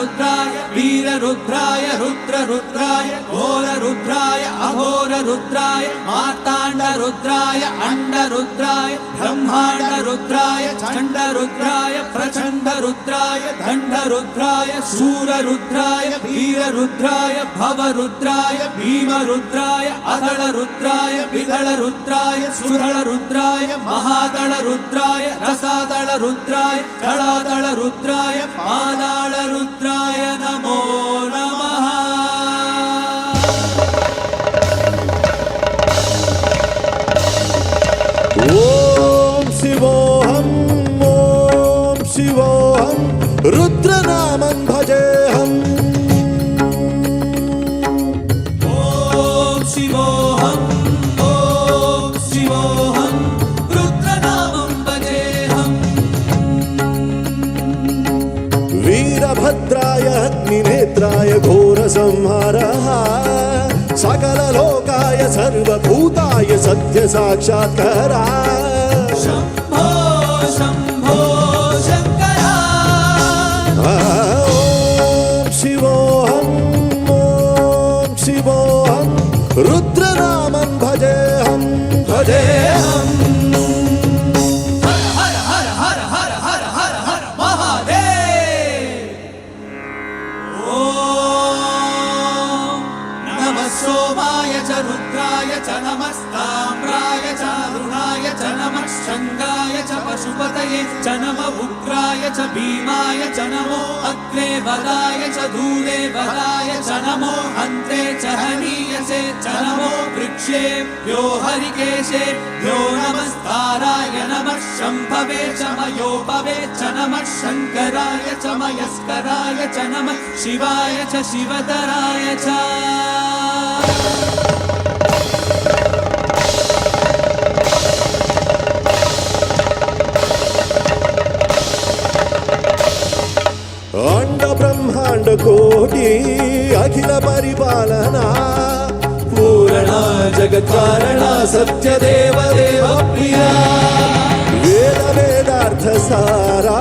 रुद्राय वीर रुद्राय रुद्र रुद्राय घोर रुद्राय अघोर रुद्राय मार्तांड रुद्राय अंड रुद्राय ब्रह्मांड रुद्राय चंड रुद्राय प्रचंड रुद्राय दंड रुद्राय शूर रुद्राय वीर रुद्राय भव रुद्राय भीम रुद्राय अदळ रुद्राय विदळ रुद्राय सुदळ रुद्राय महादळ रुद्राय रसादळ रुद्राय दळादळ रुद्राय पादाळ रुद्राय नमो नमः। ओम शिवोऽहं रुद्रनामं भजेऽहम्। ओम शिवोऽहं रुद्रनामं भजेऽहम्। वीरभद्राय अग्निनेत्राय घोरसंहारः सकललोकाय सर्वभूताय सत्यसाक्षात्कारः। शम्भो शम्भो शङ्कर। ओम शिवोऽहं रुद्रनामं भजेऽहम् भजेऽहम्। हर हर हर हर हर हर हर महादेव। ओम नमः सोमाय च रुद्राय च नमस्ताम्राय च अरुणाय च नमः शङ्गाय च पशुपतये च नमः उग्राय च भीमाय च नमो अग्रे वदाय च दूरे वदाय च नमो हन्ते च हनीयसे च नमो वृक्षेभ्यो हरिकेशेभ्यो नमस्ताराय नमः शम्भवे च मयोपवे च नमः शङ्कराय च मयस्कराय च नमः शिवाय च शिवतराय च। अंड ब्रह्मांड कोटि अखिल परिपालना पूर्णा जगत् कारणा सत्य देव देव प्रिया वेद वेदार्थ सारा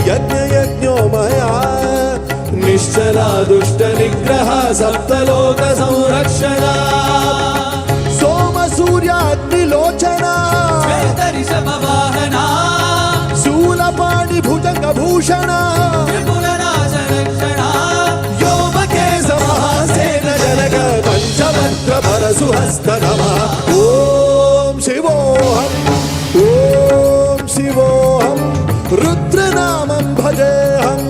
यज्ञ यज्ञोमया निश्चला दुष्ट निग्रह सप्तलोक संरक्षणा सोम सूर्याग्निलोचना ऋषभवाहना शूलपाणि भुजंग भूषणा पंचवक्त्र परशुहस्त नमः। ओम शिवोऽहं रुद्रनामं भजेऽहम्।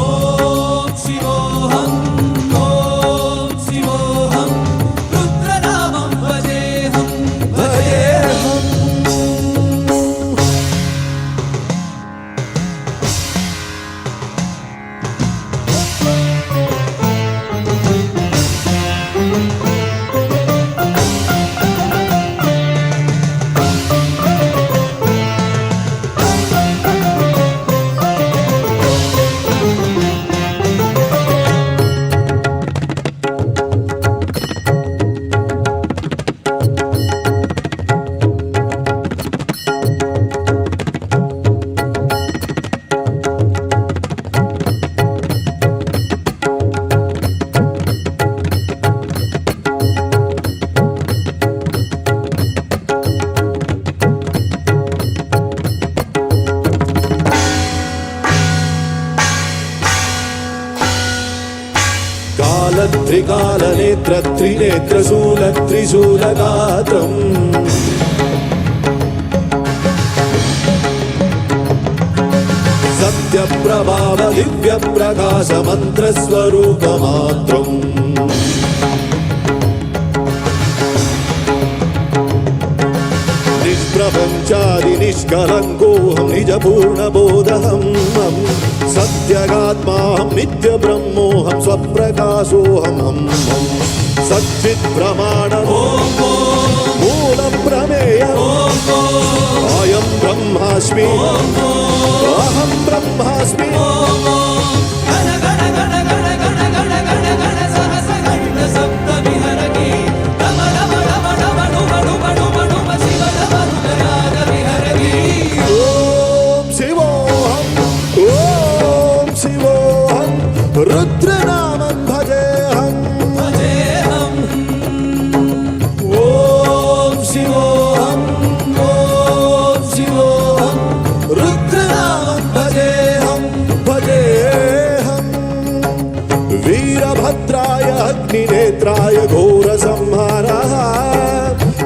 ओम शिवोऽहं रुद्रनामं भजेऽहम्। त्रिकालनेत्र त्रिनेत्रशूल त्रिशूलगात्रम् सत्यप्रभाव दिव्यप्रकाश मन्त्रस्वरूपमात्रम् निष्प्रपञ्चादि निष्कलङ्कोऽहं निजपूर्णबोधहं सत्यगात्माहं नित्यब्रह्मोऽहं स्वप्रकाशोऽहं सच्चित्प्रमाणम् मूलप्रमेयम् अयं ब्रह्मास्मि अहं ब्रह्मास्मि। रुद्रनामं भजेऽहं भजेऽहं वीरभद्राय अग्निनेत्राय घोरसंहारः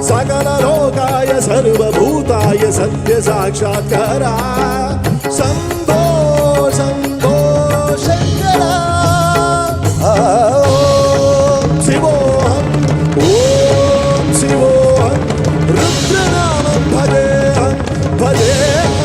सकललोकाय सर्वभूताय सत्यसाक्षात्कारः शम्भो शम्भो शङ्कर ॐ शिवोऽहं रुद्रनामं भजेऽहं भजेऽहम्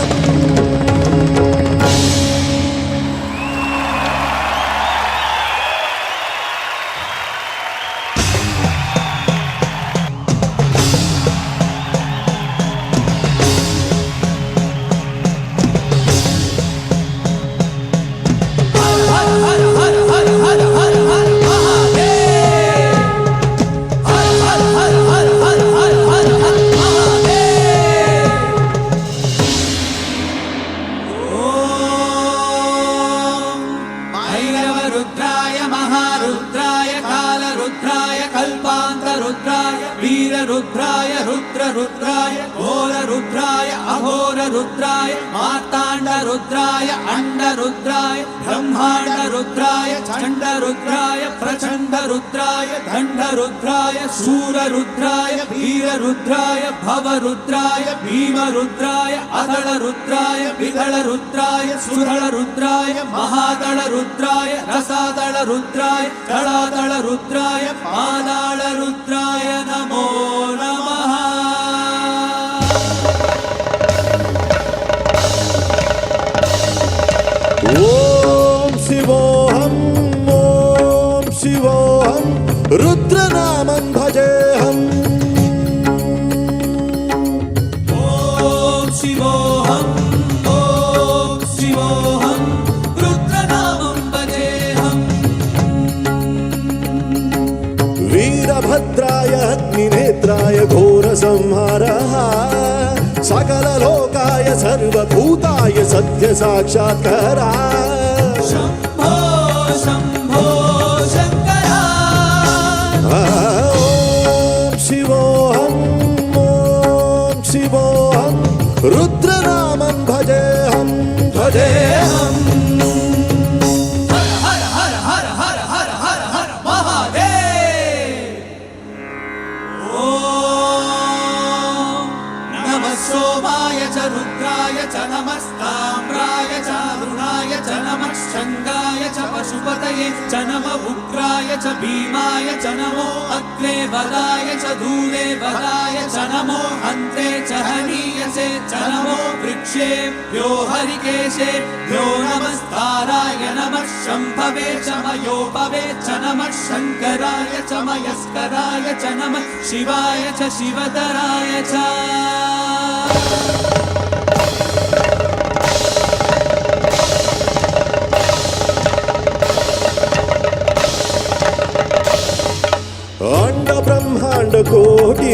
रुद्राय महारुद्राय कालरुद्राय कल्पान्तरुद्राय वीररुद्राय रुद्ररुद्राय घोररुद्राय अघोररुद्राय मार्ताण्डरुद्राय अण्डरुद्राय ब्रह्माण्डरुद्राय चण्डरुद्राय प्रचण्डरुद्राय दण्डरुद्राय शूररुद्राय वीररुद्राय भवरुद्राय भीमरुद्राय अदलरुद्राय विदलरुद्राय सुदलरुद्राय महादलरुद्राय रसादलरुद्राय दलादलरुद्राय पादालरुद्राय नमो नमः ॐ शिवोऽहं रुद्रनामं भजेऽहं ॐ शिवोऽहं रुद्रनामं भजेऽहं वीरभद्राय अग्निनेत्राय घोरसंहारः सकललोकाय सर्वभूताय सत्यसाक्षात्कारः शम्भो शम्भो शङ्कर ॐ शिवोऽहं रुद्रनामं भजेऽहं भजेऽहम् हर हर हर हर हर हर हर महादेव ॐ नमः सोमाय च रुद्राय च नमस्ताम्राय च अरुणाय च नमः शङ्गाय च पशुपतये च नमः उग्राय च भीमाय च नमो अग्रे वदाय च दूरे वदाय च नमो अन्ते च हनीयसे च नमो वृक्षेभ्यो हरिकेशेभ्यो नमस्ताराय नमः शम्भवे च मयोपवे च नमः शङ्कराय च मयस्कराय च नमः शिवाय च शिवतराय च अंड ब्रह्मांड कोटि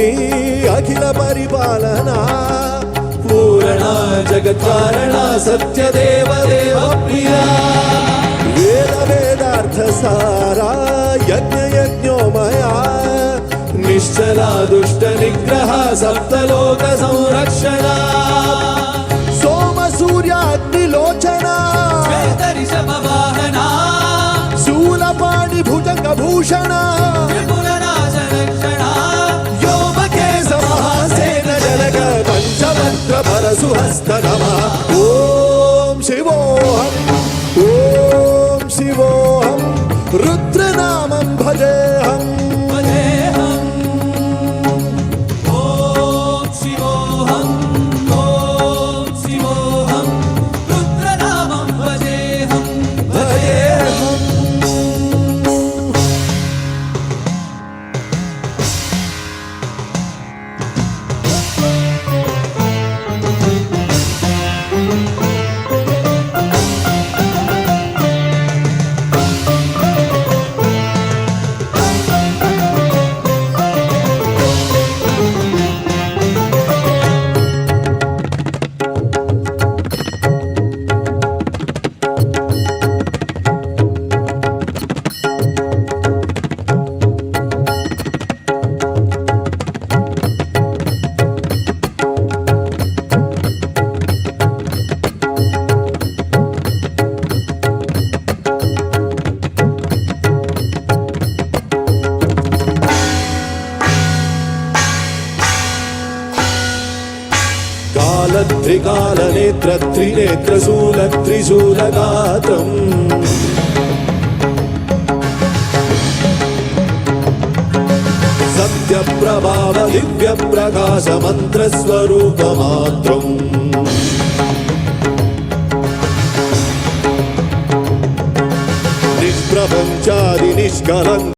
अखिल परिपालना पूर्णा जगत्कारणा सत्यदेव देव प्रिया वेद वेदार्थ सारा यज्ञ यज्ञोमया निश्चला दुष्ट निग्रह सप्तलोक संरक्षणा सोम सूर्याग्निलोचना श्वेतऋषभवाहना शूलपाणि भुजंग भूषणा त्रिपुरनाशरक्षणा व्योमकेश महासेन जनक पंचमंत्र परशुहस्त नमः ॐ शिवोऽहं रुद्रनामं भजेऽहं भजेऽहम् ॐ शिवोऽहं रुद्रनामं भजेऽहं भजेऽहम् సమనేత్ర త్రినేత్రశూల త్రిశూలగాత్రం సత్యప్రభావ దివ్య ప్రకాశ మంత్రస్వరూపమాత్రం నిష్ప్రపంచాది నిష్కలం